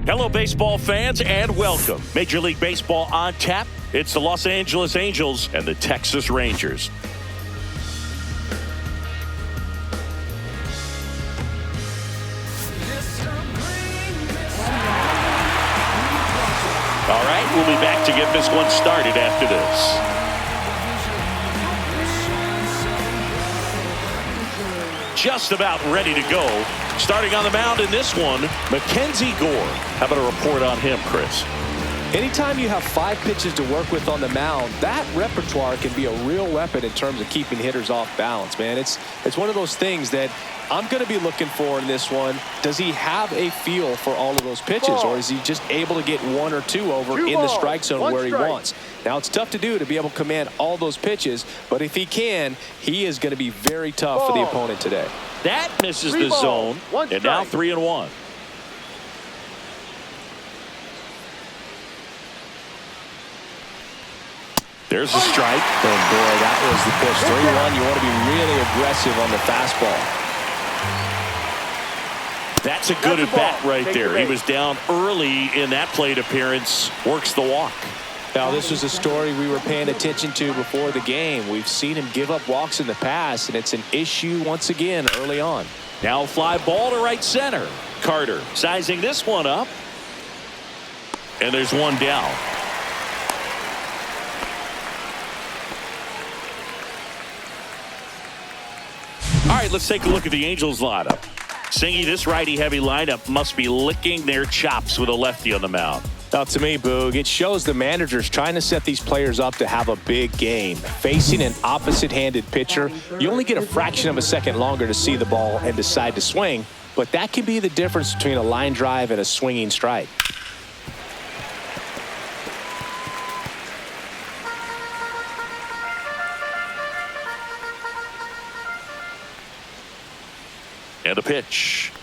Hello, baseball fans, and welcome. Major League Baseball on tap. It's the Los Angeles Angels and the Texas Rangers. All right, we'll be back to get this one started after this. Just about ready to go. Starting on the mound in this one, Mackenzie Gore. How about a report on him, Chris? Anytime you have 5 pitches to work with on the mound, that repertoire can be a real weapon in terms of keeping hitters off balance, man. It's one of those things that I'm going to be looking for in this one. Does he have a feel for all of those pitches, or is he just able to get 1 or 2 over in the strike zone where he wants? Now, it's tough to do to be able to command all those pitches, but if he can, he is going to be very tough for the opponent today. That misses the zone, and now 3-1. There's a strike. And boy, that was the pitch. 3-1. You want to be really aggressive on the fastball. That's a good at-bat right there. He was down early in that plate appearance. Works the walk. Now, this was a story we were paying attention to before the game. We've seen him give up walks in the past, and it's an issue once again early on. Now fly ball to right center. Carter sizing this one up. And there's one down. All right, let's take a look at the Angels lineup. Singy, this righty-heavy lineup must be licking their chops with a lefty on the mound. Now, to me, Boog, it shows the manager's trying to set these players up to have a big game. Facing an opposite-handed pitcher, you only get a fraction of a second longer to see the ball and decide to swing, but that can be the difference between a line drive and a swinging strike. And a pitch.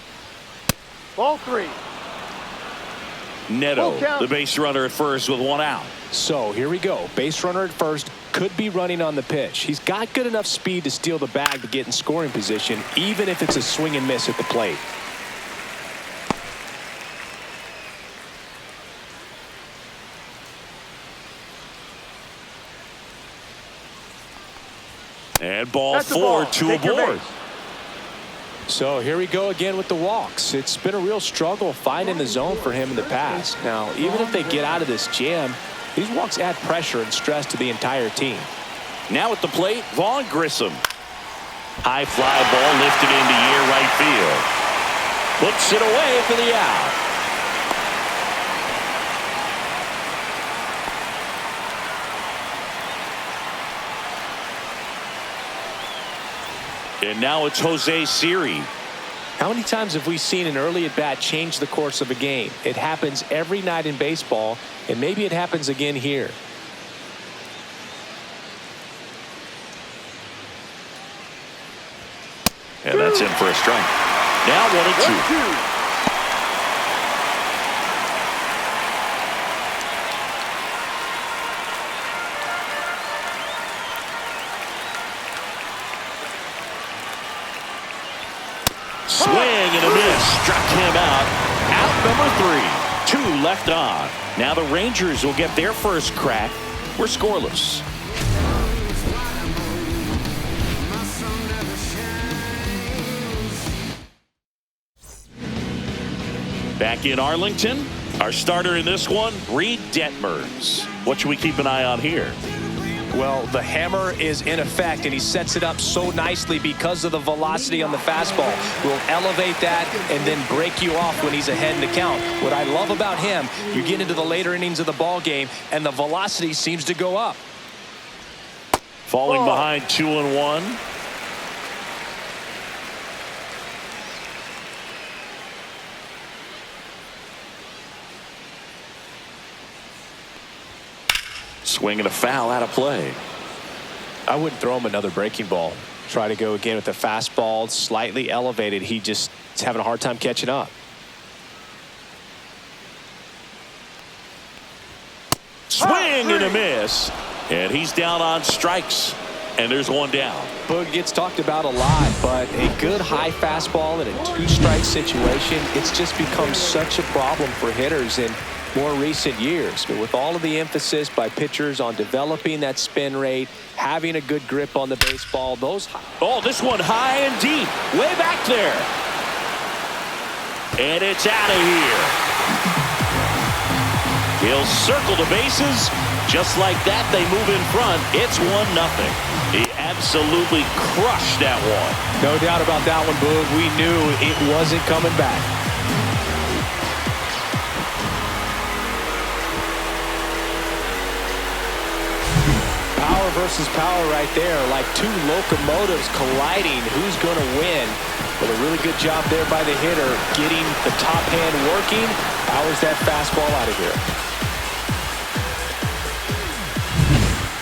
Ball 3. Neto, the base runner at first with 1 out. So here we go. Base runner at first, could be running on the pitch. He's got good enough speed to steal the bag to get in scoring position, even if it's a swing and miss at the plate. And ball 4, 2 aboard. So here we go again with the walks. It's been a real struggle finding the zone for him in the past. Now, even if they get out of this jam, these walks add pressure and stress to the entire team. Now at the plate, Vaughn Grissom. High fly ball lifted into near right field. Puts it away for the out. And now it's Jose Siri. How many times have we seen an early at-bat change the course of a game? It happens every night in baseball, and maybe it happens again here. And that's in for a strike. Now 1-2. Swing and a miss. Struck him out. Out number 3. 2 left on. Now the Rangers will get their first crack. We're scoreless. Back in Arlington, our starter in this one, Reed Detmers. What should we keep an eye on here? Well, the hammer is in effect, and he sets it up so nicely because of the velocity on the fastball. Will elevate that and then break you off when he's ahead in the count. What I love about him, you get into the later innings of the ball game, and the velocity seems to go up. Falling behind 2-1. Swing and a foul out of play. I wouldn't throw him another breaking ball. Try to go again with the fastball, slightly elevated. He just is having a hard time catching up. Swing and a miss. And he's down on strikes. And there's one down. Boog gets talked about a lot, but a good high fastball in a two-strike situation, it's just become such a problem for hitters in more recent years. But with all of the emphasis by pitchers on developing that spin rate, having a good grip on the baseball, Oh, this one high and deep, way back there. And it's out of here. He'll circle the bases. Just like that, they move in front. It's 1-0. He absolutely crushed that one. No doubt about that one, Boog. We knew it wasn't coming back. Power versus power right there, like two locomotives colliding. Who's going to win? But a really good job there by the hitter, getting the top hand working. Powers that fastball out of here.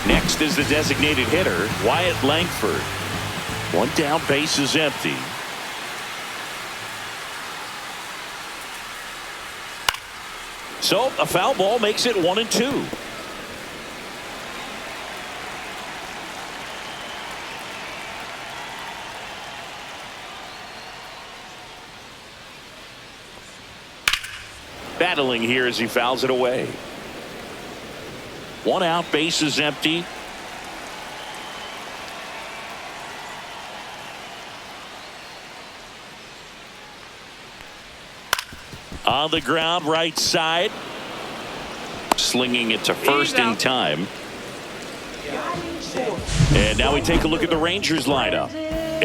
Next is the designated hitter, Wyatt Langford. One down, base is empty. So a foul ball makes it 1-2. Battling here as he fouls it away. One out, base is empty. On the ground, right side. Slinging it to first in time. And now we take a look at the Rangers lineup.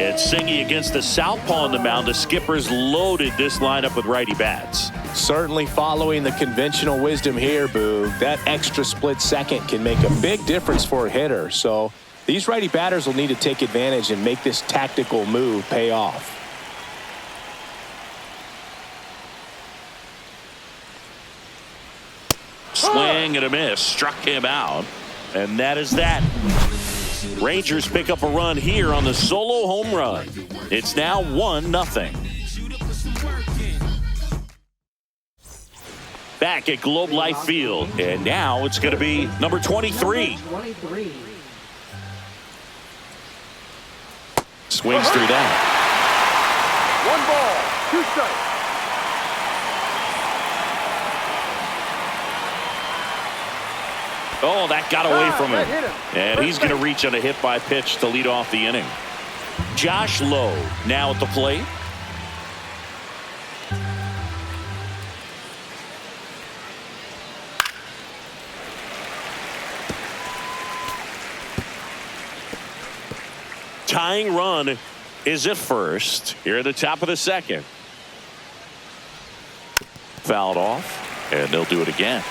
It's Singy against the southpaw on the mound. The skipper's loaded this lineup with righty bats. Certainly following the conventional wisdom here, Boog. That extra split second can make a big difference for a hitter. So these righty batters will need to take advantage and make this tactical move pay off. Swing and a miss. Struck him out. And that is that. Rangers pick up a run here on the solo home run. It's now 1-0. Back at Globe Life Field. And now it's going to be number 23. Swings through that. 1 ball, 2 strikes. Oh, that got away from him. Hit him. And he's going to reach on a hit by pitch to lead off the inning. Josh Lowe now at the plate. Tying run is at first here at the top of the second. Fouled off, and they'll do it again.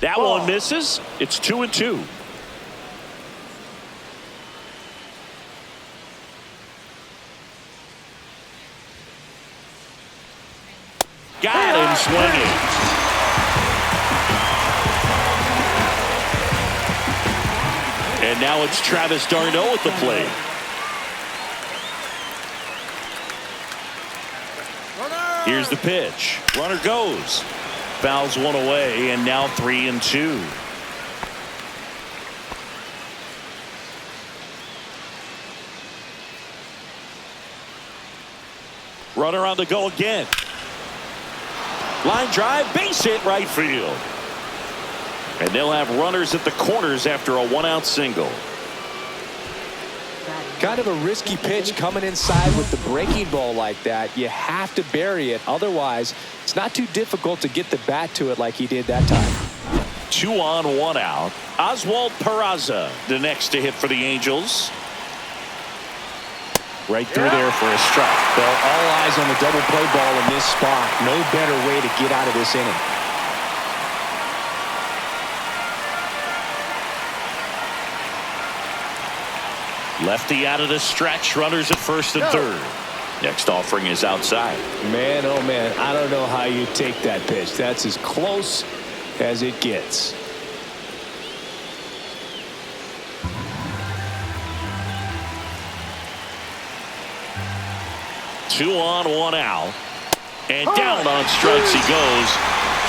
That one misses. It's 2-2. Got him swinging. And now it's Travis d'Arnaud at the plate. Here's the pitch. Runner goes. Fouls one away, and now 3-2. Runner on the go again. Line drive, base hit right field. And they'll have runners at the corners after a 1-out single. Kind of a risky pitch coming inside with the breaking ball like that. You have to bury it. Otherwise, it's not too difficult to get the bat to it like he did that time. 2 on, 1 out. Oswald Peraza, the next to hit for the Angels. Right through there for a strike. Well, all eyes on the double play ball in this spot. No better way to get out of this inning. Lefty out of the stretch. Runners at first and third. Next offering is outside. Man, oh man, I don't know how you take that pitch. That's as close as it gets. 2 on, 1 out. And down on strikes he goes.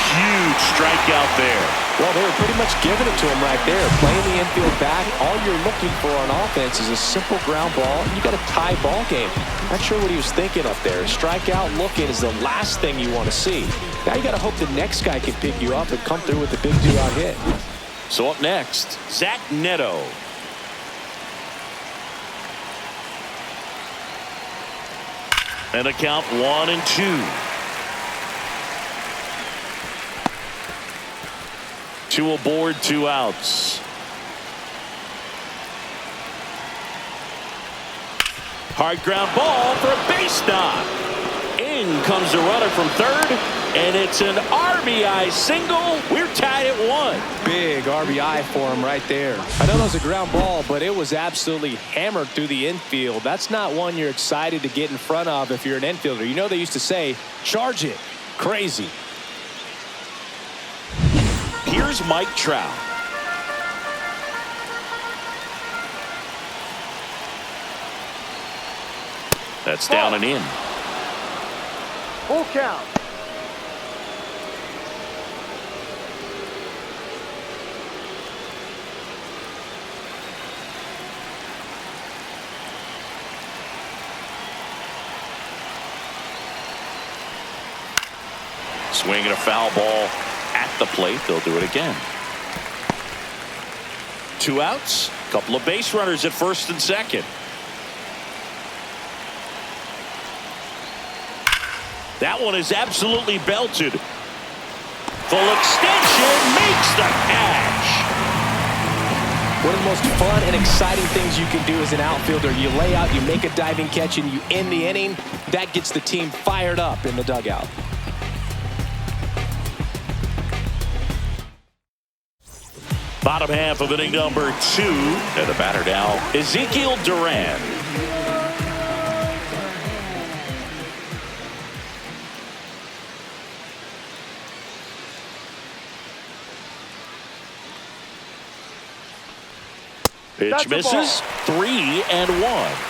Huge strikeout there. Well, they were pretty much giving it to him right there. Playing the infield back. All you're looking for on offense is a simple ground ball. You got a tie ball game. Not sure what he was thinking up there. Strikeout looking is the last thing you want to see. Now you got to hope the next guy can pick you up and come through with a big 2-out hit. So up next, Zach Neto. And a count 1-2. 2 aboard, 2 outs. Hard ground ball for a base knock. In comes the runner from third, and it's an RBI single. We're tied at 1. Big RBI for him right there. I know that was a ground ball, but it was absolutely hammered through the infield. That's not one you're excited to get in front of if you're an infielder. You know they used to say, charge it. Crazy. Here's Mike Trout. That's down and in. Full count. Swinging a foul ball at the plate. They'll do it again. 2 outs. Couple of base runners at first and second. That one is absolutely belted. Full extension makes the catch. One of the most fun and exciting things you can do as an outfielder. You lay out, you make a diving catch, and you end the inning. That gets the team fired up in the dugout. Bottom half of inning number 2. And the batter now, Ezekiel Duran. Pitch misses. 3-1.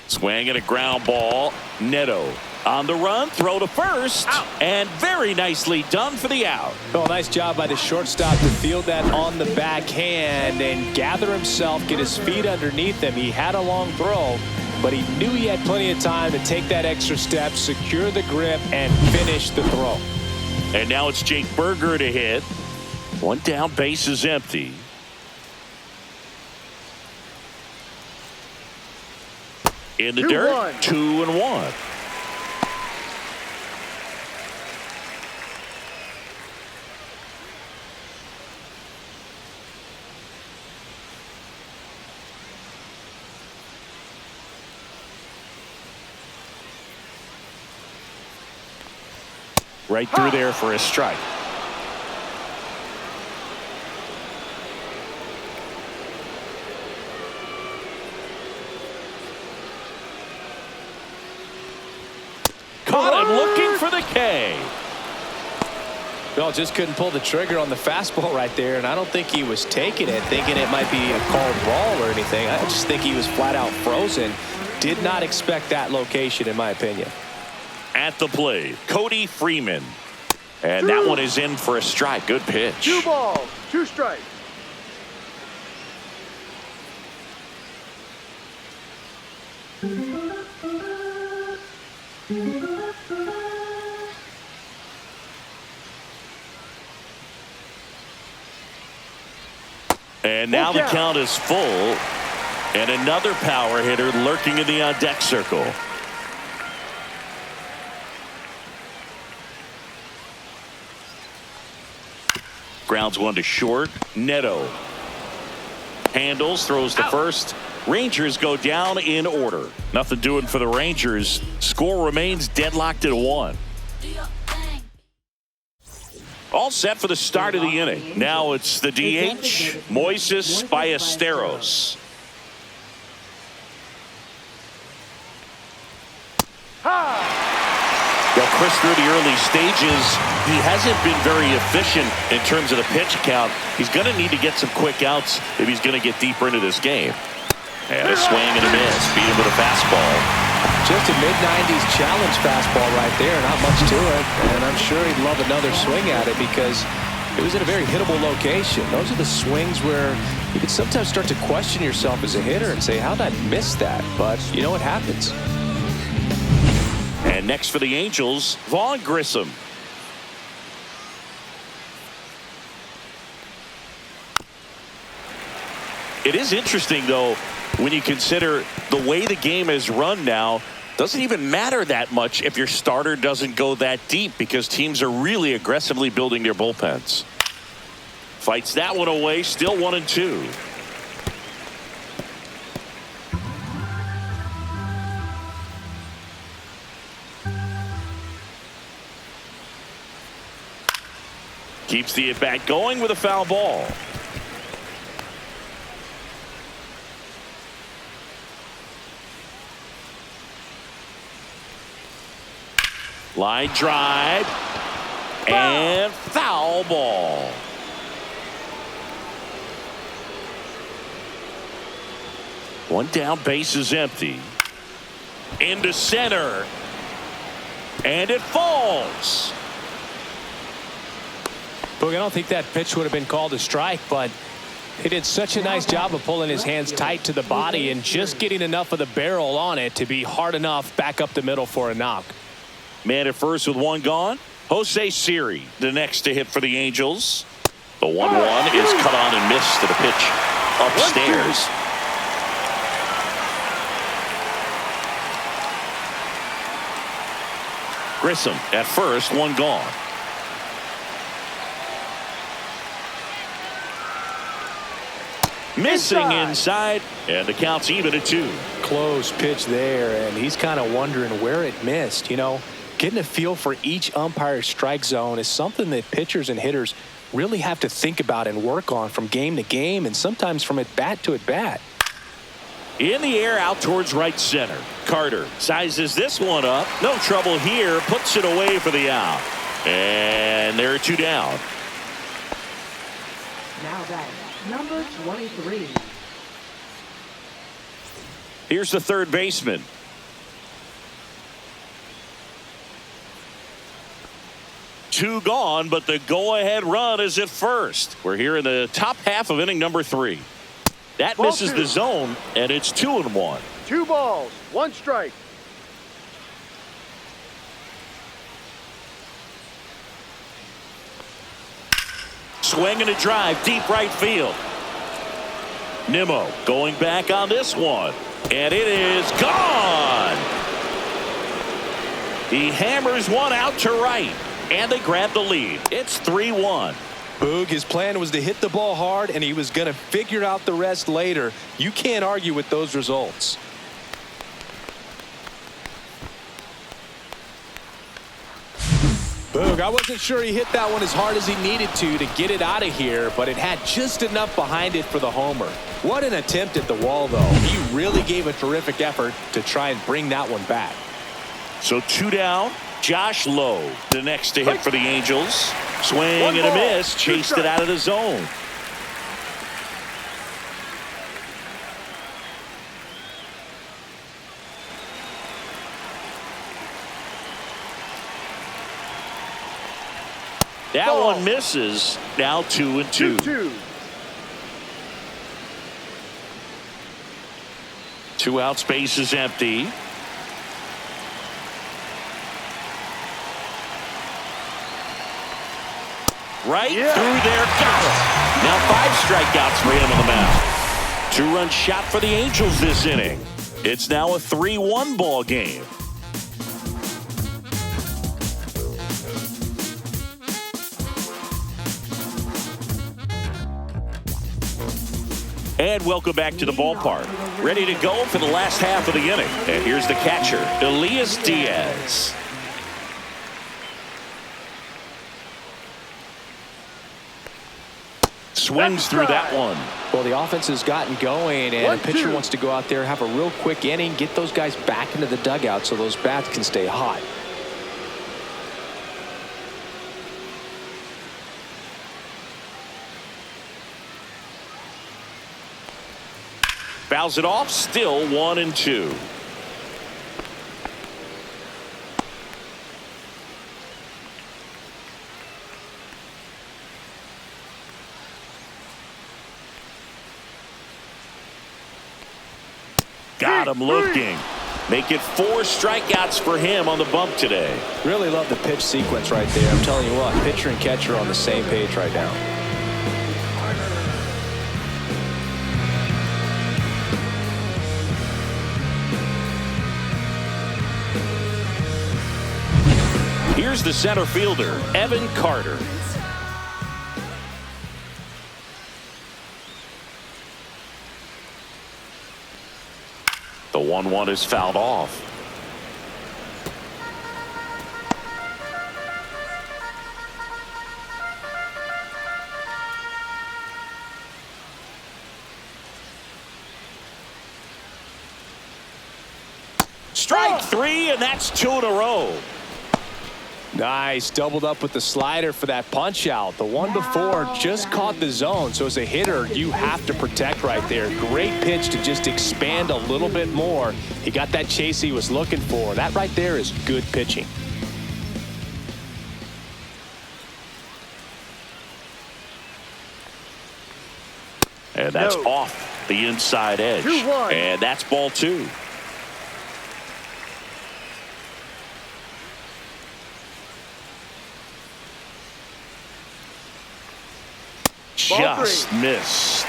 Swing and a ground ball. Neto on the run, throw to first, and very nicely done for the out. Oh, nice job by the shortstop to field that on the backhand and gather himself, get his feet underneath him. He had a long throw, but he knew he had plenty of time to take that extra step, secure the grip, and finish the throw. And now it's Jake Berger to hit. 1 down, base is empty. In the dirt, 2-1. Right through there for a strike. Caught him looking for the K. Well, just couldn't pull the trigger on the fastball right there, and I don't think he was taking it, thinking it might be a called ball or anything. I just think he was flat out frozen. Did not expect that location, in my opinion. At the plate, Cody Freeman. And that one is in for a strike. Good pitch. 2 balls, 2 strikes. And now the count is full. And another power hitter lurking in the on-deck circle. Grounds one to short. Neto handles, throws to first. Rangers go down in order. Nothing doing for the Rangers. Score remains deadlocked at 1. All set for the start of the inning. Now it's the DH, Moises Ballesteros. The Chris, through the early stages, he hasn't been very efficient in terms of the pitch count. He's going to need to get some quick outs if he's going to get deeper into this game. And a swing and a miss. Beat him with a fastball. Just a mid-90s challenge fastball right there. Not much to it. And I'm sure he'd love another swing at it because it was in a very hittable location. Those are the swings where you can sometimes start to question yourself as a hitter and say, how did I miss that? But you know what happens. And next for the Angels, Vaughn Grissom. It is interesting, though, when you consider the way the game is run now. Doesn't even matter that much if your starter doesn't go that deep because teams are really aggressively building their bullpens. Fights that one away, still 1-2. Keeps the at-bat going with a foul ball. Line drive and foul ball. One down, base is empty. Into center. And it falls. Boog, I don't think that pitch would have been called a strike, but he did such a nice job of pulling his hands tight to the body and just getting enough of the barrel on it to be hard enough back up the middle for a knock. Man at first with one gone. Jose Siri, the next to hit for the Angels. The 1-1 is cut on and missed to the pitch upstairs. Grissom at first, one gone. Missing inside, and the count's even at 2. Close pitch there, and he's kind of wondering where it missed. You know, getting a feel for each umpire's strike zone is something that pitchers and hitters really have to think about and work on from game to game and sometimes from at bat to at bat. In the air out towards right center. Carter sizes this one up. No trouble here. Puts it away for the out. And there are 2 down. Now batting, number 23. Here's the third baseman. Two gone, but the go-ahead run is at first. We're here in the top half of inning number 3. That misses the zone, and it's 2-1. 2 balls, 1 strike. Swing and a drive, deep right field. Nimmo going back on this one, and it is gone. He hammers one out to right, and they grab the lead. It's 3-1. Boog, his plan was to hit the ball hard, and he was going to figure out the rest later. You can't argue with those results. Boog, I wasn't sure he hit that one as hard as he needed to get it out of here, but it had just enough behind it for the homer. What an attempt at the wall, though. He really gave a terrific effort to try and bring that one back. So 2 down. Josh Lowe, the next to hit for the Angels. Swing and a miss. Chased it out of the zone. That one misses. Now 2-2. 2-2. 2 out, space is empty. Right through there, got it. Now 5 strikeouts for him on the mound. 2-run shot for the Angels this inning. It's now a 3-1 ball game. And welcome back to the ballpark. Ready to go for the last half of the inning. And here's the catcher, Elias Diaz. Swings through that one. Well, the offense has gotten going, and the pitcher wants to go out there, have a real quick inning, get those guys back into the dugout so those bats can stay hot. Fouls it off. Still 1-2. Got him looking. Make it 4 strikeouts for him on the bump today. Really love the pitch sequence right there. I'm telling you what, pitcher and catcher are on the same page right now. Here's the center fielder, Evan Carter. The 1-1 is fouled off. Strike 3, and that's 2 in a row. Nice, doubled up with the slider for that punch out. The one before just caught the zone, so as a hitter you have to protect right there. Great pitch to just expand a little bit more. He got that chase he was looking for. That right there is good pitching. And that's off the inside edge. 2-1. And that's ball 2. Just missed.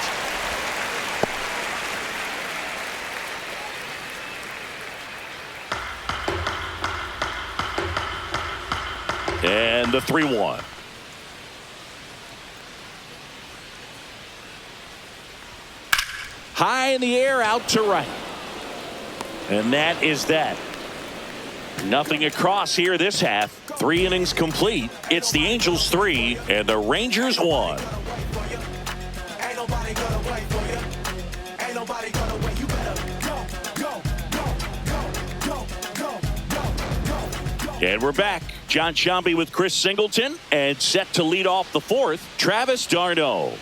And the 3-1. High in the air, out to right. And that is that. Nothing across here this half. 3 innings complete. It's the Angels 3 and the Rangers 1. And we're back. John Sciambi with Chris Singleton, and set to lead off the 4th, Travis d'Arnaud.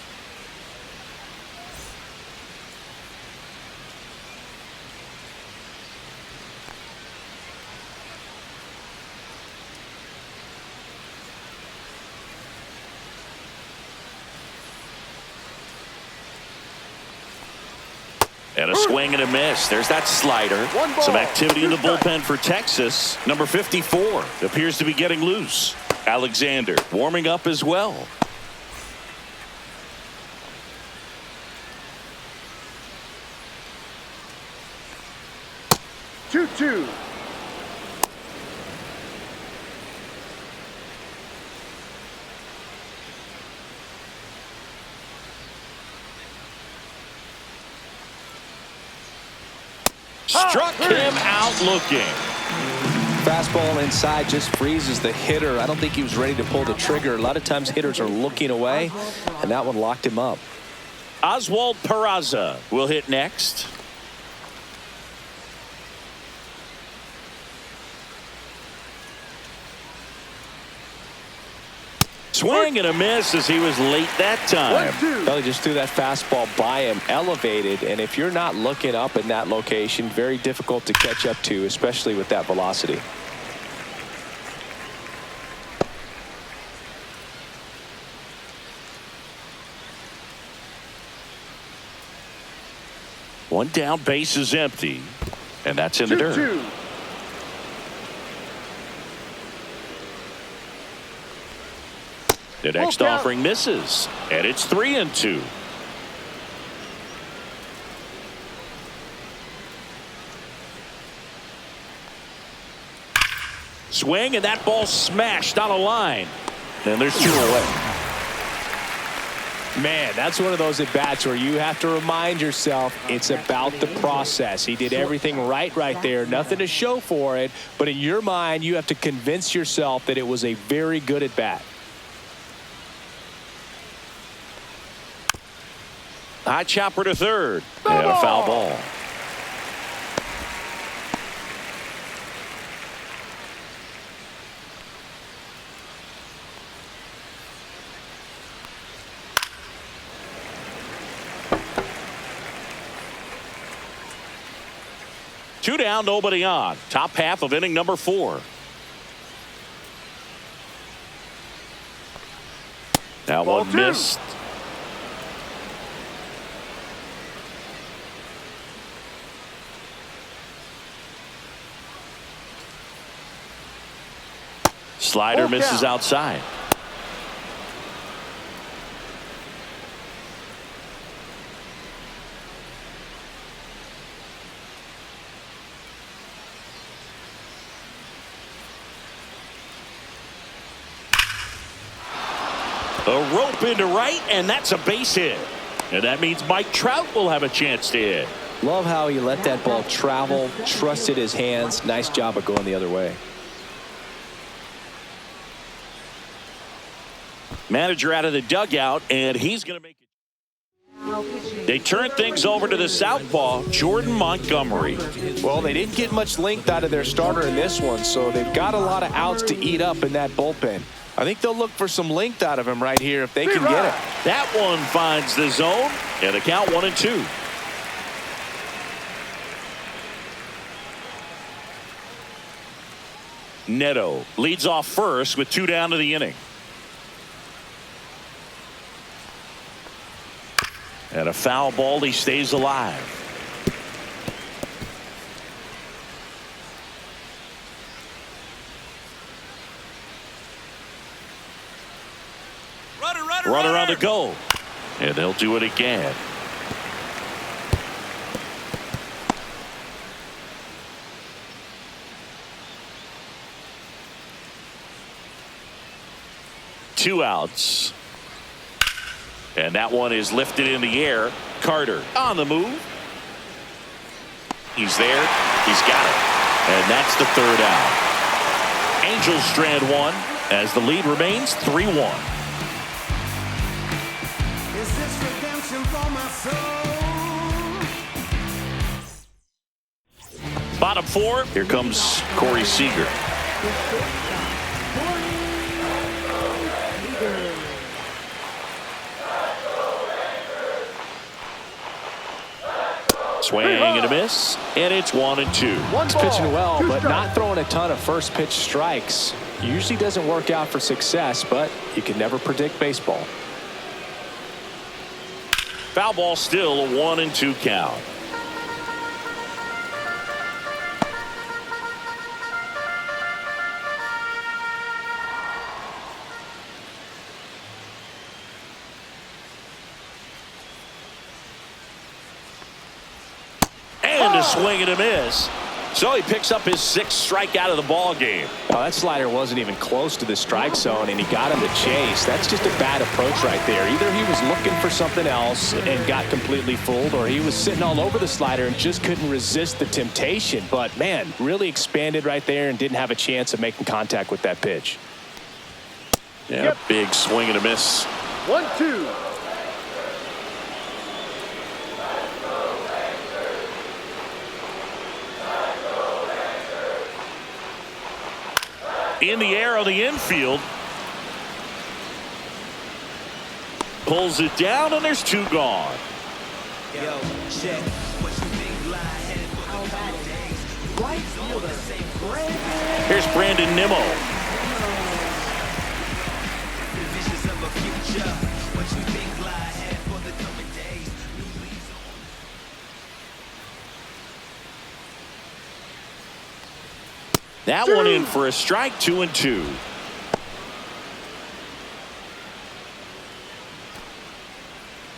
And a swing and a miss. There's that slider. Some activity in the bullpen for Texas. Number 54 appears to be getting loose. Alexander warming up as well. 2-2. Struck him out looking. Fastball inside just freezes the hitter. I don't think he was ready to pull the trigger. A lot of times hitters are looking away, and that one locked him up. Oswald Peraza will hit next. Swing and a miss as he was late that time. 1-2. Well, he just threw that fastball by him, elevated, and if you're not looking up in that location, very difficult to catch up to, especially with that velocity. One down, base is empty, and that's in the dirt. 2-2. The next offering misses, and it's 3-2. Swing, and that ball smashed on a line. And there's 2 away. Man, that's one of those at-bats where you have to remind yourself it's about the process. He did everything right there. Nothing to show for it. But in your mind, you have to convince yourself that it was a very good at-bat. High chopper to third. And a foul ball. Two down, nobody on. Top half of inning number 4. That Ball one 2. missed. Slider Full misses count. outside. A rope into right, and that's a base hit. And that means Mike Trout will have a chance to hit. Love how he let that ball travel, trusted his hands. Nice job of going the other way. Manager out of the dugout, and he's going to make it. They turn things over to the southpaw, Jordan Montgomery. Well, they didn't get much length out of their starter in this one, so they've got a lot of outs to eat up in that bullpen. I think they'll look for some length out of him right here if they can get it. That one finds the zone, and the count 1-2. Neto leads off first with 2 down to the inning. And a foul ball, he stays alive. Runner on the go. And they'll do it again. Two outs. And that one is lifted in the air. Carter on the move. He's there. He's got it. And that's the 3rd out. Angels strand 1 as the lead remains 3-1. Bottom 4. Here comes Corey Seager. Swing and a miss, and it's 1-2. He's pitching well, but not throwing a ton of first pitch strikes. Usually doesn't work out for success, but you can never predict baseball. Foul ball, still a 1-2 count. And a swing and a miss. So he picks up his 6th strikeout of the ball game. Well, that slider wasn't even close to the strike zone, and he got him to chase. That's just a bad approach right there. Either he was looking for something else and got completely fooled, or he was sitting all over the slider and just couldn't resist the temptation. But, man, really expanded right there and didn't have a chance of making contact with that pitch. Yeah, big swing and a miss. 1-2. In the air on the infield. Pulls it down, and there's 2 gone. Yo, check what you think lie ahead for the coming days. Right fielder, Here's Brandon Nimmo. Visions of a future. What you think lie ahead for the coming days. New leaves on. That one in for a strike, 2-2.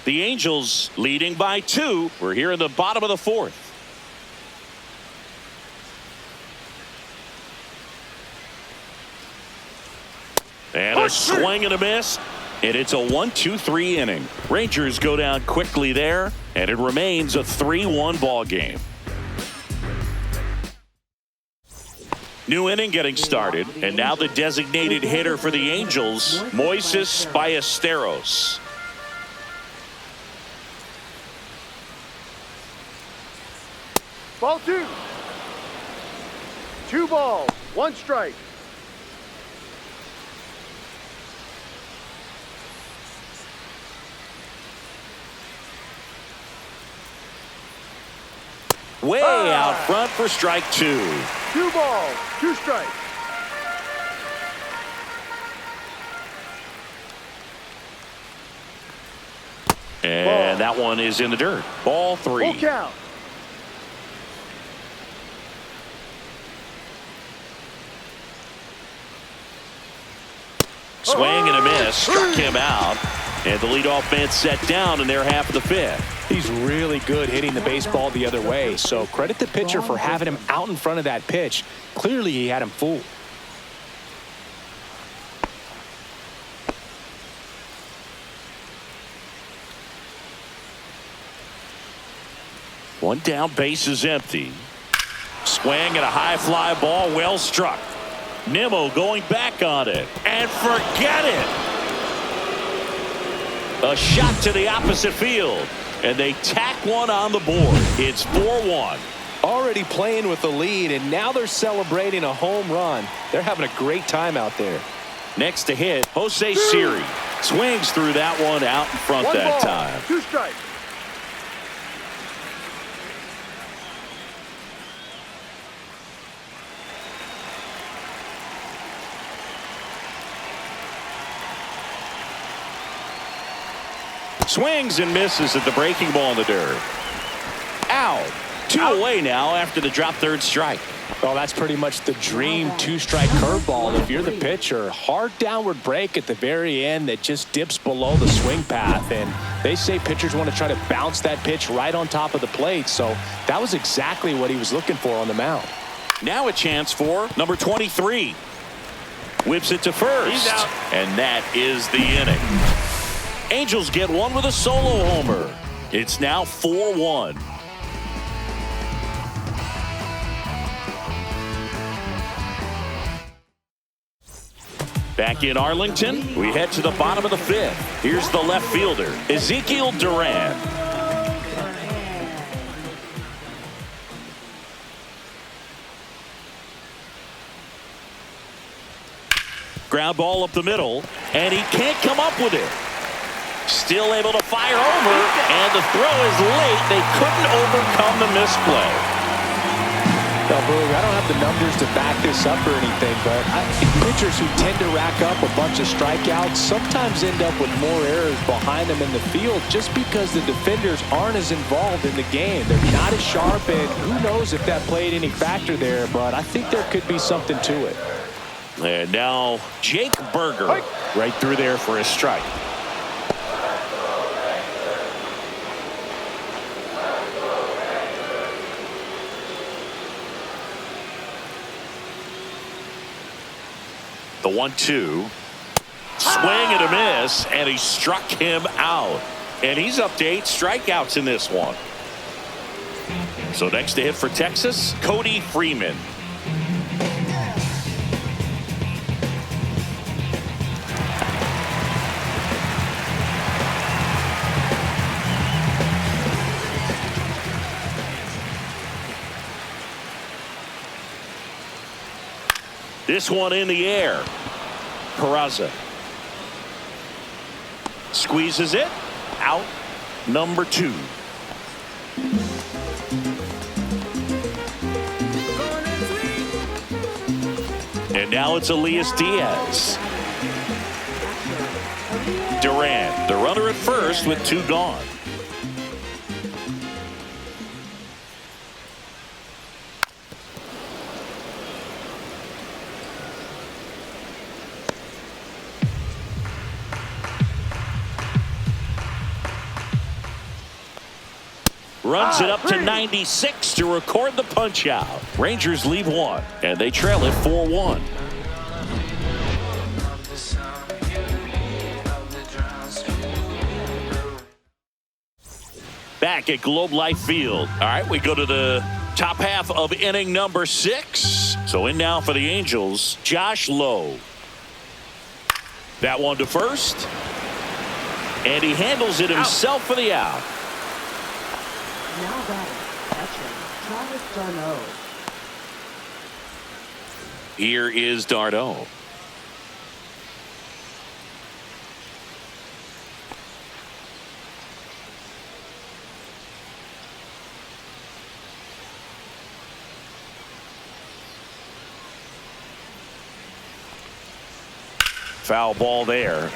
The Angels leading by 2. We're here in the bottom of the 4th. And a swing and a miss. And it's a 1-2-3 inning. Rangers go down quickly there, and it remains a 3-1 ball game. New inning getting started, and now the designated hitter for the Angels, Moises Ballesteros. Ball 2. 2 balls, 1 strike. Way out front for strike 2. 2 balls, 2 strikes. And that one is in the dirt. Ball 3. Full count. Swing and a miss. Struck him out. And the leadoff man set down in their half of the 5th. He's really good hitting the baseball the other way, so credit the pitcher for having him out in front of that pitch. Clearly he had him fooled. One down, base is empty. Swing and a high fly ball, well struck. Nimmo going back on it, and forget it. A shot to the opposite field, and they tack one on the board. It's 4-1. Already playing with the lead, and now they're celebrating a home run. They're having a great time out there. Next to hit, Jose Siri. Swings through that one out in front 1 that ball, time. 2 strikes. Swings and misses at the breaking ball in the dirt. Out. 2 away now after the drop third strike. Well, that's pretty much the dream 2-strike curveball. If you're the pitcher, hard downward break at the very end that just dips below the swing path. And they say pitchers want to try to bounce that pitch right on top of the plate. So that was exactly what he was looking for on the mound. Now a chance for number 23. Whips it to first. He's out. And that is the inning. Angels get one with a solo homer. It's now 4-1. Back in Arlington, we head to the bottom of the 5th. Here's the left fielder, Ezekiel Duran. Ground ball up the middle, and he can't come up with it. Still able to fire over, and the throw is late. They couldn't overcome the misplay. Now, Boog, I don't have the numbers to back this up or anything, but pitchers who tend to rack up a bunch of strikeouts sometimes end up with more errors behind them in the field just because the defenders aren't as involved in the game. They're not as sharp, and who knows if that played any factor there, but I think there could be something to it. And now Jake Berger right through there for a strike. The 1-2. Swing and a miss, and he struck him out. And he's up to 8 strikeouts in this one. So next to hit for Texas, Cody Freeman. This one in the air. Peraza squeezes it out. Number 2. And now it's Elias Diaz. Duran, the runner at first with 2 gone. Runs it up to 96 to record the punch out. Rangers leave 1, and they trail it 4-1. Back at Globe Life Field. All right, we go to the top half of inning number 6. So in now for the Angels, Josh Lowe. That one to first. And he handles it himself for the out. Now batting, catcher, Travis d'Arnaud. Here is d'Arnaud. Foul ball there.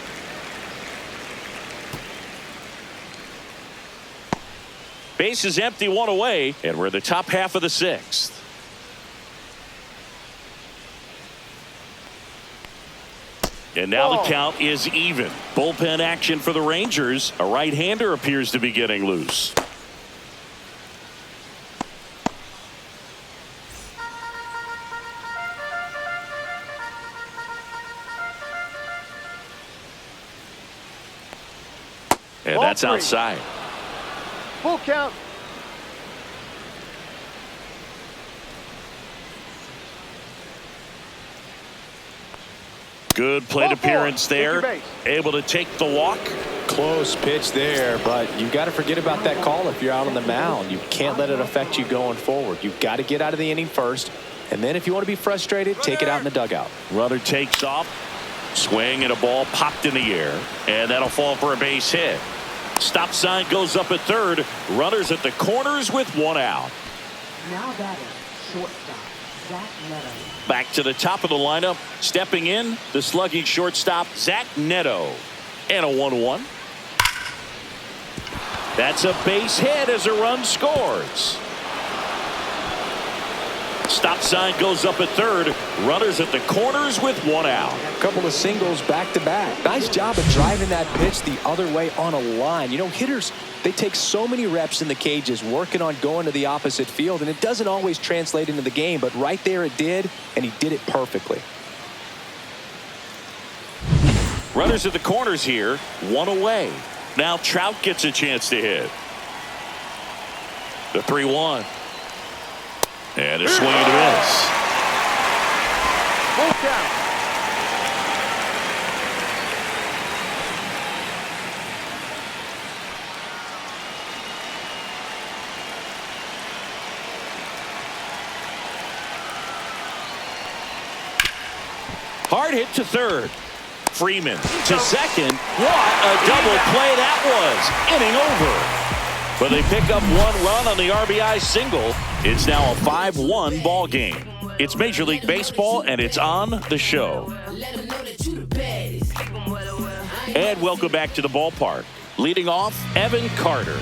Base is empty, one away, and we're in the top half of the sixth. And now the count is even. Bullpen action for the Rangers. A right-hander appears to be getting loose. And that's outside. Full count. Good plate appearance there. Able to take the walk. Close pitch there, but you got to forget about that call if you're out on the mound. You can't let it affect you going forward. You've got to get out of the inning first, and then if you want to be frustrated, take it out in the dugout. Runner takes off. Swing and a ball popped in the air, and that'll fall for a base hit. Stop sign goes up at third. Runners at the corners with one out. Now batting, shortstop, Zach Neto. Back to the top of the lineup. Stepping in, the slugging shortstop, Zach Neto. And a 1-1. That's a base hit as a run scores. Stop sign goes up at third. Runners at the corners with one out. A couple of singles back to back. Nice job of driving that pitch the other way on a line. You know, hitters, they take so many reps in the cages working on going to the opposite field, and it doesn't always translate into the game, but right there it did, and he did it perfectly. Runners at the corners here, one away. Now Trout gets a chance to hit. The 3-1. And a swing and a miss. Full count. Hard hit to third. Freeman to second. What a double play that was. Inning over. But they pick up one run on the RBI single. It's now a 5-1 ball game. It's Major League Baseball, and it's on the show. And welcome back to the ballpark. Leading off, Evan Carter.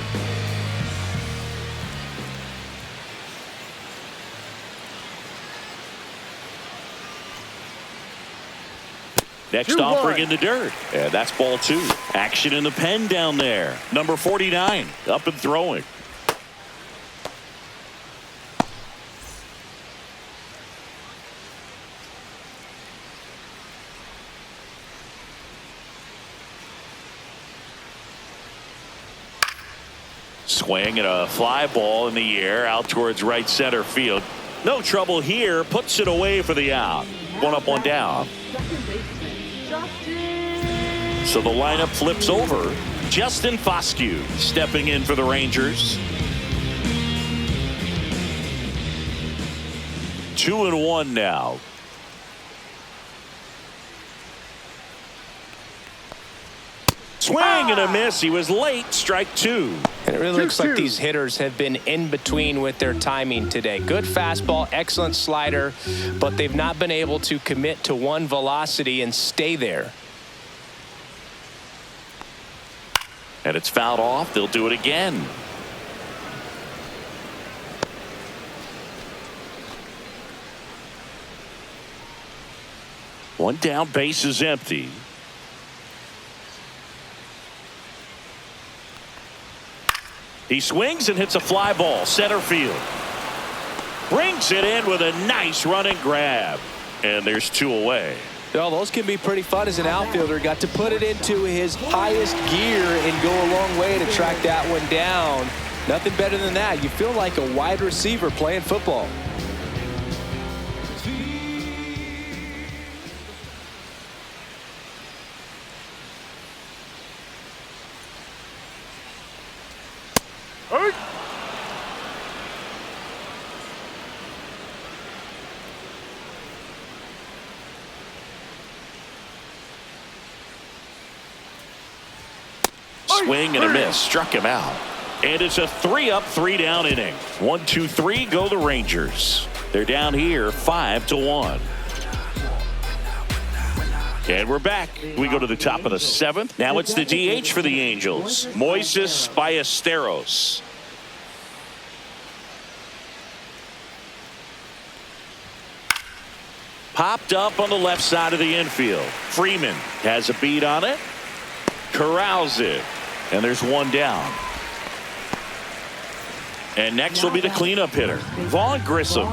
Next offering in the dirt. And that's ball two. Action in the pen down there. Number 49 up and throwing. Swing and a fly ball in the air out towards right center field. No trouble here. Puts it away for the out. One up, one down. So the lineup flips over. Justin Foscue stepping in for the Rangers. 2-1 now. Swing and a miss. He was late. Strike two. And it really looks like these hitters have been in between with their timing today. Good fastball, excellent slider, but they've not been able to commit to one velocity and stay there. And it's fouled off. They'll do it again. One down, base is empty. He swings and hits a fly ball center field. Brings it in with a nice running grab. And there's two away. Well, those can be pretty fun as an outfielder. Got to put it into his highest gear and go a long way to track that one down. Nothing better than that. You feel like a wide receiver playing football. Swing and a miss. Struck him out. And it's a 3-up, 3-down inning. 1, 2, 3 go the Rangers. They're down here 5-1. And we're back. We go to the top of the 7th. Now it's the DH for the Angels, Moises Ballesteros. Popped up on the left side of the infield. Freeman has a beat on it. Corrals it. And there's one down. And next will be the cleanup hitter, Vaughn Grissom.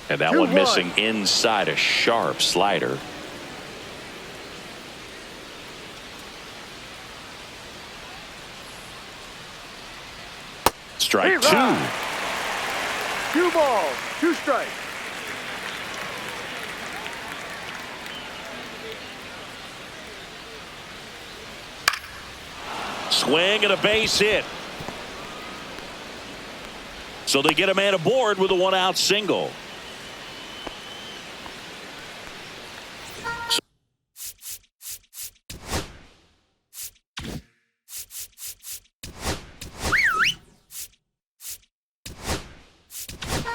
And that one missing inside a sharp slider. Strike 2. 2 balls, 2 strikes. Swing and a base hit. So they get a man aboard with a 1-out single.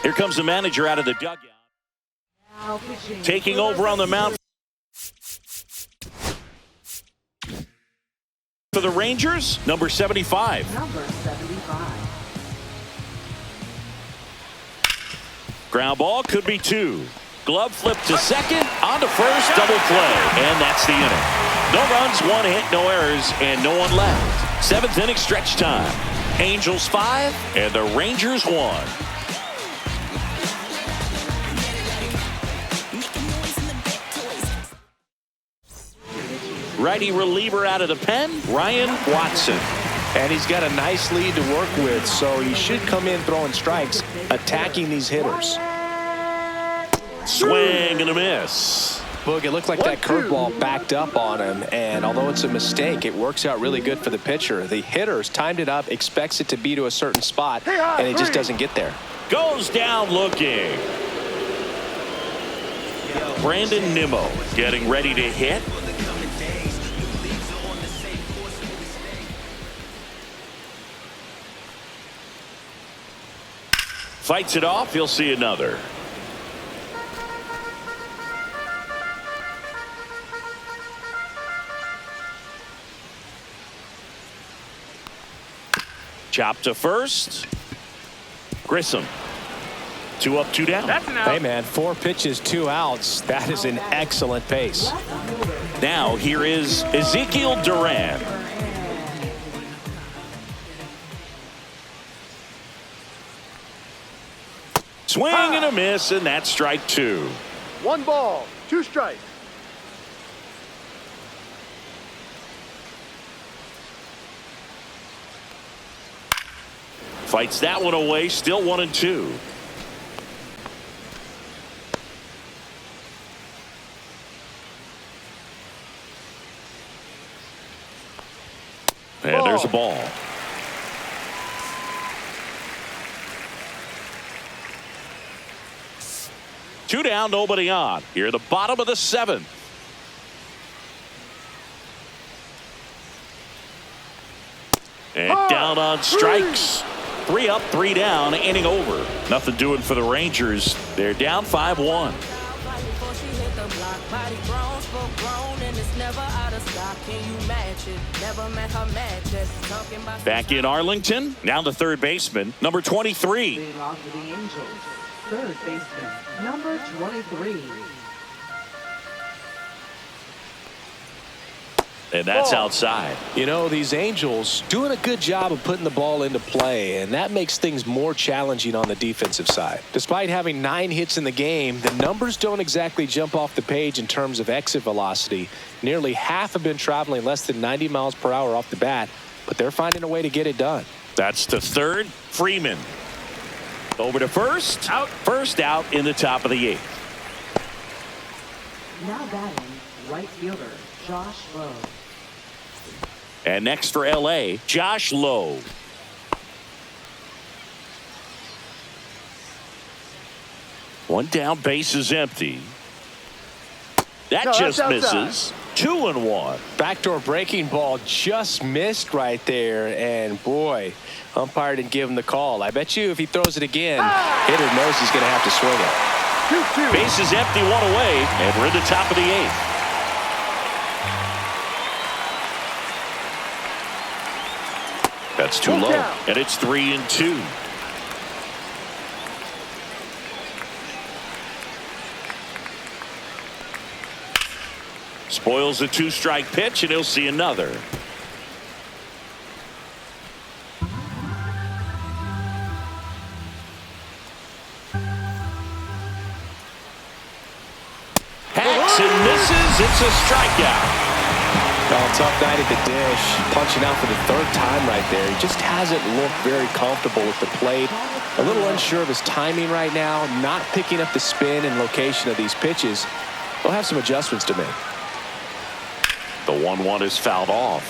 Here comes the manager out of the dugout. Taking over on the mound for the Rangers, number 75. Number 75. Ground ball could be 2. Glove flip to second, on to first, double play, and that's the inning. No runs, 1 hit, no errors, and no one left. 7th inning stretch time. Angels 5 and the Rangers 1. Righty reliever out of the pen, Ryan Watson. And he's got a nice lead to work with, so he should come in throwing strikes, attacking these hitters. Swing and a miss. Look, it looked like that curveball backed up on him, and although it's a mistake, it works out really good for the pitcher. The hitter's timed it up, expects it to be to a certain spot, and it just doesn't get there. Goes down looking. Brandon Nimmo getting ready to hit. Fights it off. He'll see another. Chop to first. Grissom. 2 up, 2 down. Hey, man, 4 pitches, 2 outs. That is an excellent pace. Now here is Ezekiel Duran. Swing and a miss, and that's strike 2. 1 ball, 2 strikes. Fights that one away, still 1-2. And there's a ball. Two down, nobody on. Here at the bottom of the 7th. And down on strikes. 3 up, 3 down, inning over. Nothing doing for the Rangers. They're down 5-1. Back in Arlington, now the third baseman, number 23. Leading off for the Angels, third baseman, number 23. And that's outside. You know, these Angels doing a good job of putting the ball into play, and that makes things more challenging on the defensive side. Despite having 9 hits in the game, the numbers don't exactly jump off the page in terms of exit velocity. Nearly half have been traveling less than 90 miles per hour off the bat, but they're finding a way to get it done. That's to third. Freeman. Over to first. Out. First out in the top of the 8th. Now batting, right fielder, Josh Lowe. And next for L.A., Josh Lowe. One down, base is empty. That just misses. 2-1. Backdoor breaking ball just missed right there, and boy, umpire didn't give him the call. I bet you if he throws it again, hitter knows he's going to have to swing it. 2-2. Base is empty, one away, and we're in the top of the 8th. That's too low, and it's 3-2. Spoils a 2-strike pitch, and he'll see another. Hacks and misses. It's a strikeout. Oh, tough night at the dish. Punching out for the 3rd time right there. He just hasn't looked very comfortable with the plate. A little unsure of his timing right now. Not picking up the spin and location of these pitches. He'll have some adjustments to make. The 1-1 is fouled off.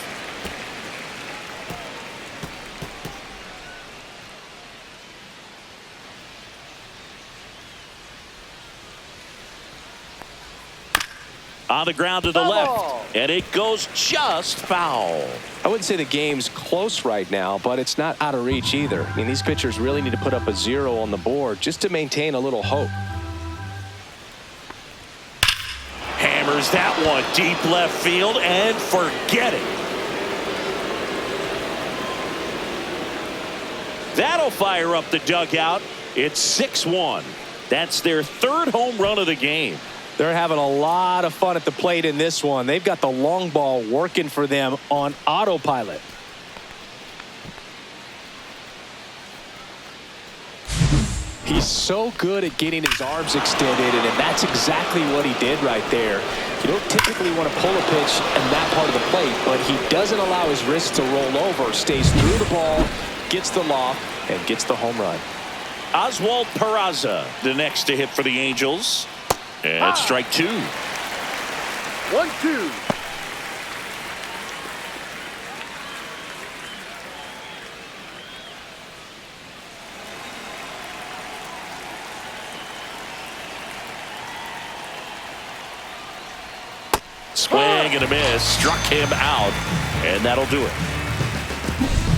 On the ground to the left, and it goes just foul. I wouldn't say the game's close right now, but it's not out of reach either. I mean, these pitchers really need to put up a 0 on the board just to maintain a little hope. Hammers that one deep left field, and forget it. That'll fire up the dugout. It's 6-1. That's their 3rd home run of the game. They're having a lot of fun at the plate in this one. They've got the long ball working for them on autopilot. He's so good at getting his arms extended, and that's exactly what he did right there. You don't typically want to pull a pitch in that part of the plate, but he doesn't allow his wrist to roll over, stays through the ball, gets the loft, and gets the home run. Oswald Peraza, the next to hit for the Angels. And strike 2. 1-2. Swing and a miss. Struck him out, and that'll do it.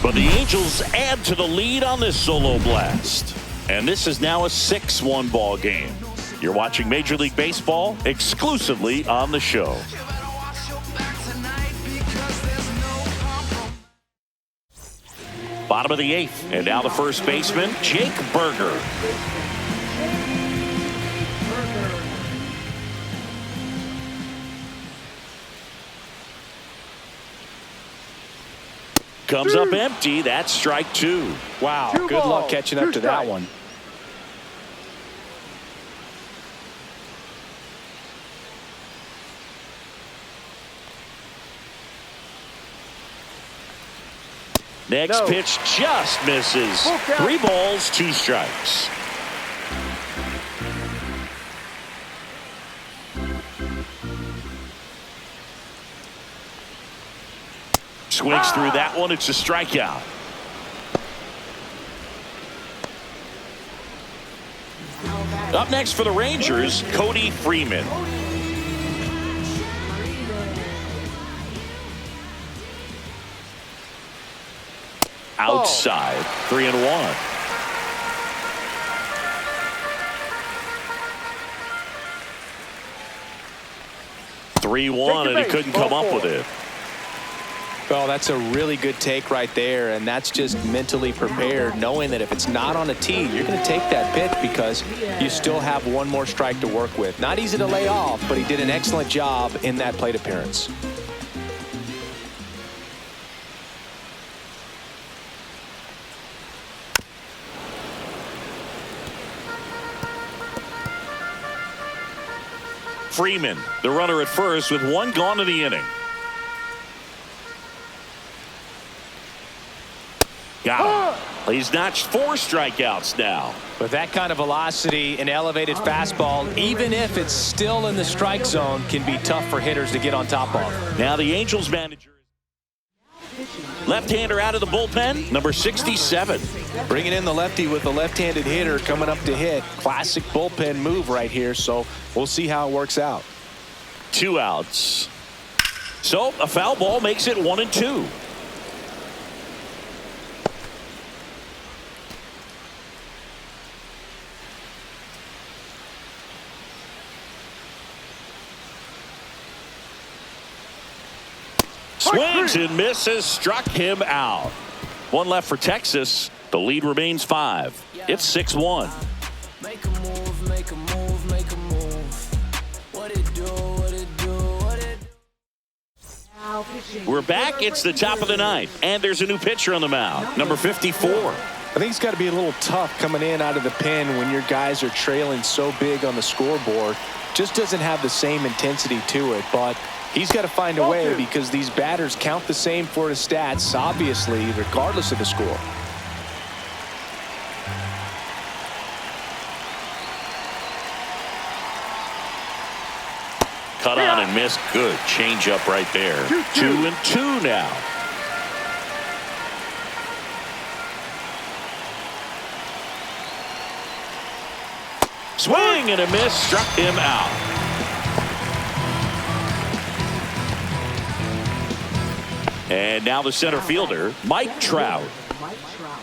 But the Angels add to the lead on this solo blast. And this is now a 6-1 ball game. You're watching Major League Baseball exclusively on the show. Bottom of the 8th, and now the first baseman, Jake Berger. Comes up empty. That's strike 2. Wow, good luck catching up to that one. Next pitch just misses. 3 balls, 2 strikes. Swings through that one. It's a strikeout. Up next for the Rangers, Cody Freeman. Outside, 3-1. And he couldn't come up with it. Well, that's a really good take right there, and that's just mentally prepared, knowing that if it's not on a tee, you're going to take that pitch because you still have one more strike to work with. Not easy to lay off, but he did an excellent job in that plate appearance. Freeman, the runner at first with 1 gone in the inning. Got him. He's notched 4 strikeouts now. With that kind of velocity, an elevated fastball, even if it's still in the strike zone, can be tough for hitters to get on top of. Now the Angels manager. Left-hander out of the bullpen, number 67. Bringing in the lefty with the left-handed hitter coming up to hit. Classic bullpen move right here, so we'll see how it works out. 2 outs. So a foul ball makes it 1-2. Swings and misses, struck him out. One left for Texas. The lead remains 5. It's 6-1. Make a move, make a move, make a move. What it do, what it do, what it do. Now pitching. We're back. It's the top of the ninth, and there's a new pitcher on the mound, number 54. I think it's got to be a little tough coming in out of the pen when your guys are trailing so big on the scoreboard. Just doesn't have the same intensity to it, but he's got to find a way because these batters count the same for his stats, obviously, regardless of the score. Cut on and missed. Good changeup right there. 2-2 now. Swing and a miss, struck him out. And now the center fielder, Mike Trout. Mike Trout.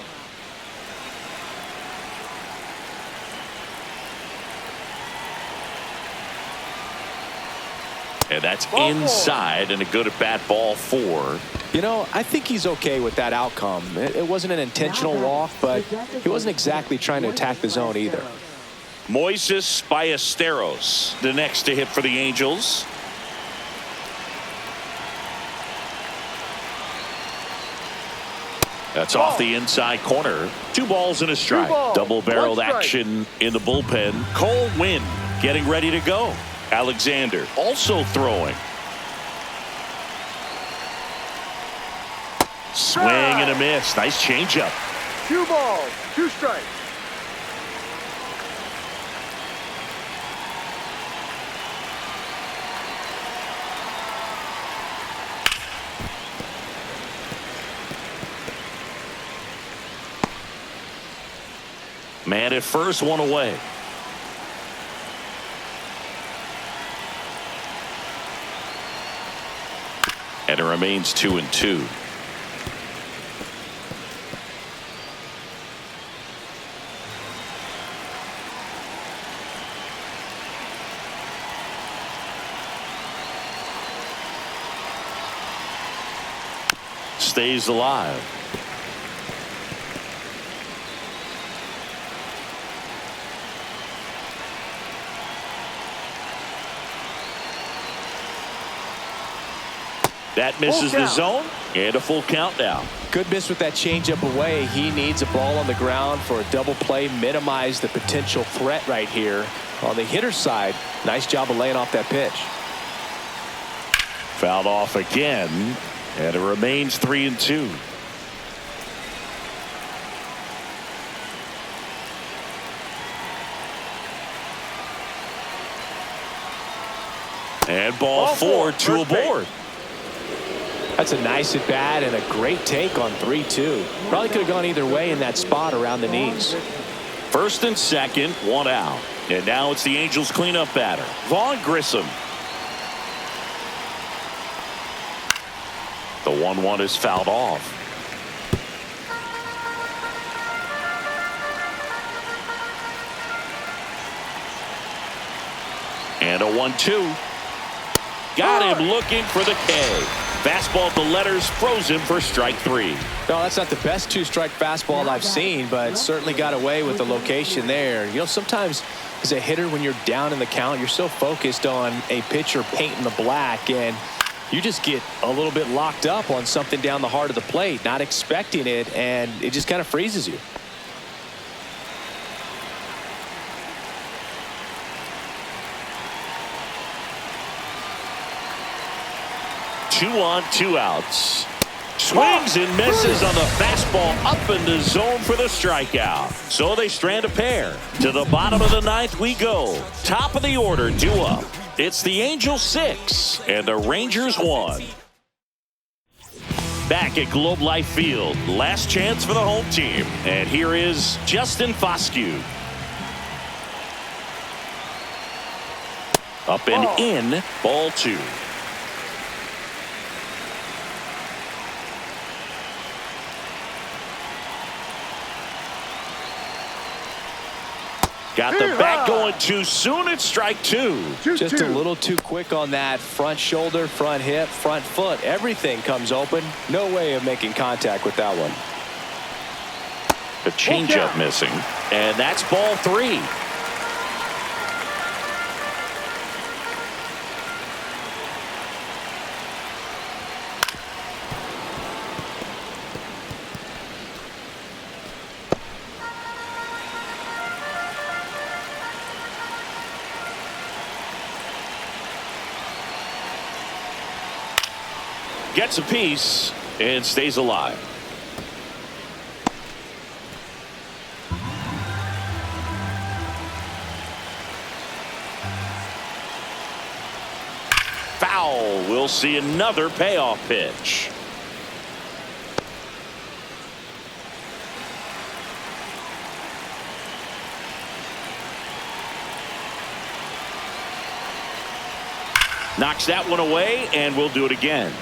And that's inside and a good at bat, ball 4. You know, I think he's okay with that outcome. It wasn't an intentional walk, but he wasn't exactly trying to attack the zone either. Moises Ballesteros, the next to hit for the Angels. That's off the inside corner. 2 balls and a strike. Double-barreled action in the bullpen. Cole Winn getting ready to go. Alexander also throwing. Swing and a miss. Nice changeup. 2 balls, 2 strikes. Man at first, 1 away. And it remains 2-2. Stays alive. That misses the zone, and a full count now. Good miss with that changeup away. He needs a ball on the ground for a double play, minimize the potential threat right here. On the hitter's side, nice job of laying off that pitch. Fouled off again, and it remains 3-2. And ball 4, 2 aboard. That's a nice at bat and a great take on 3-2. Probably could have gone either way in that spot around the knees. First and second, 1 out. And now it's the Angels cleanup batter, Vaughn Grissom. The 1-1 is fouled off. And a 1-2. Got him looking for the K. Fastball at the letters, froze him for strike 3. No, that's not the best 2-strike fastball I've seen, but certainly got away with the location there. You know, sometimes as a hitter, when you're down in the count, you're so focused on a pitcher painting the black, and you just get a little bit locked up on something down the heart of the plate, not expecting it, and it just kind of freezes you. Two on, 2 outs. Swings and misses on the fastball up in the zone for the strikeout. So they strand a pair. To the bottom of the ninth we go. Top of the order due up. It's the Angels 6 and the Rangers 1. Back at Globe Life Field. Last chance for the home team. And here is Justin Foscue. Up and in. Ball 2. Got the bat going too soon. It's strike two. Just a little too quick on that front shoulder, front hip, front foot. Everything comes open. No way of making contact with that one. The changeup missing. And that's ball three. Gets a piece and stays alive. Foul. We'll see another payoff pitch. Knocks that one away, and we'll do it again.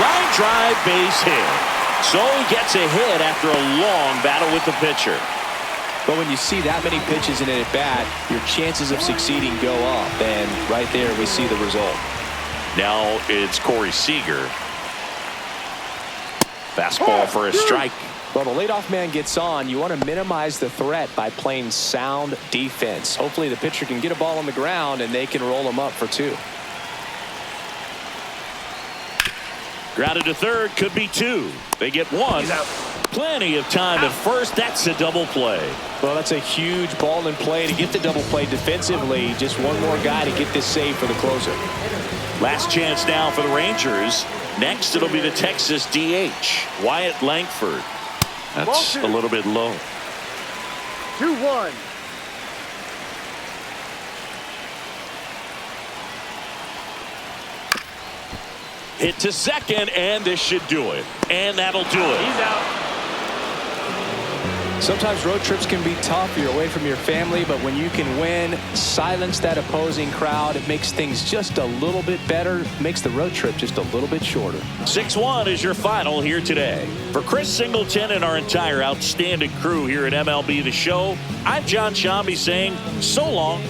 Line drive, base hit. So he gets a hit after a long battle with the pitcher. But when you see that many pitches in an at-bat, your chances of succeeding go up. And right there, we see the result. Now it's Corey Seager. Fastball for a strike. Well, the leadoff man gets on. You want to minimize the threat by playing sound defense. Hopefully the pitcher can get a ball on the ground and they can roll him up for two. Grounded to third, could be two. They get one. Plenty of time at first. That's a double play. Well, that's a huge ball in play to get the double play defensively. Just one more guy to get this save for the closer. Last chance now for the Rangers. Next, it'll be the Texas DH, Wyatt Langford. That's a little bit low. 2-1. Hit to second, and this should do it. And that'll do it. He's out. Sometimes road trips can be tough. You're away from your family, but when you can win, silence that opposing crowd, it makes things just a little bit better, makes the road trip just a little bit shorter. 6-1 is your final here today. For Chris Singleton and our entire outstanding crew here at MLB The Show, I'm John Shambi saying so long.